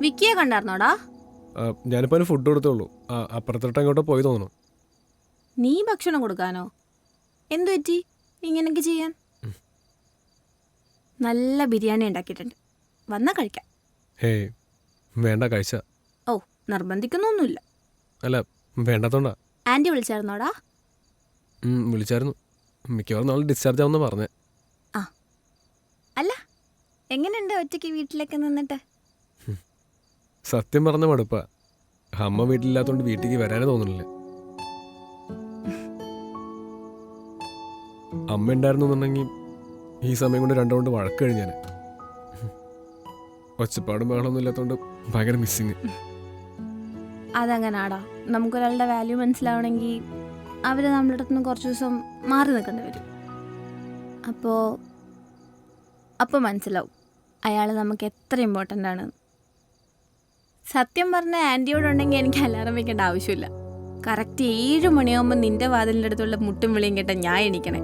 വിക്കിയെ കണ്ടായിരുന്നോടാ? ഞാനിപ്പോൾ ഫുഡ് കൊടുത്തോളൂ. അപ്പുറത്തോട്ട് അങ്ങോട്ടോ പോയി തോന്നുന്നു. നീ ഭക്ഷണം കൊടുക്കാനോ? എന്തു പറ്റി ഇങ്ങനെയൊക്കെ ചെയ്യാൻ? നല്ല ബിരിയാണി ഉണ്ടാക്കിയിട്ടുണ്ട്, വന്നാ കഴിക്കാം. ഹേയ് വേണ്ട, കഴിച്ച. ഓ, നിർബന്ധിക്കുന്നൊന്നുമില്ല. അല്ല, വേണ്ടാത്തോണ്ടാ. ആൻറ്റി വിളിച്ചായിരുന്നോടാ? വിളിച്ചായിരുന്നു. മിക്കവാറും നാളെ ഡിസ്ചാർജ് ആവുമെന്ന് പറഞ്ഞേ. ആ, അല്ല എങ്ങനെയുണ്ട് ഒറ്റയ്ക്ക് വീട്ടിലേക്ക് നിന്നിട്ട്? സത്യം പറഞ്ഞ മടുപ്പാ. അമ്മ വീട്ടിലില്ലാത്തോണ്ട് വീട്ടിലേക്ക് വരാനേ തോന്നുന്നില്ല. അമ്മ ഉണ്ടായിരുന്നുണ്ടെങ്കിൽ ഈ സമയം കൊണ്ട് 2 റൗണ്ട് വഴക്ക് കഴിഞ്ഞാൽ. ഒച്ചപ്പാടും ബഹളമൊന്നും ഇല്ലാത്തതുകൊണ്ട് ഭയങ്കര മിസ്സിങ്. അതങ്ങനാടാ, നമുക്കൊരാളുടെ വാല്യൂ മനസ്സിലാവണമെങ്കിൽ അവർ നമ്മുടെ അടുത്ത് നിന്ന് കുറച്ച് ദിവസം മാറി നിൽക്കേണ്ടി വരും. അപ്പോൾ മനസ്സിലാവും അയാൾ നമുക്ക് എത്ര ഇമ്പോർട്ടൻ്റ് ആണ്. സത്യം പറഞ്ഞ ആൻറ്റിയോടുണ്ടെങ്കിൽ എനിക്ക് അലാറം വയ്ക്കേണ്ട ആവശ്യമില്ല. കറക്റ്റ് 7 മണിയാകുമ്പോൾ നിൻ്റെ വാതിലിൻ്റെ അടുത്തുള്ള മുട്ടും വിളിയും കേട്ട ഞാൻ എണീക്കണേ.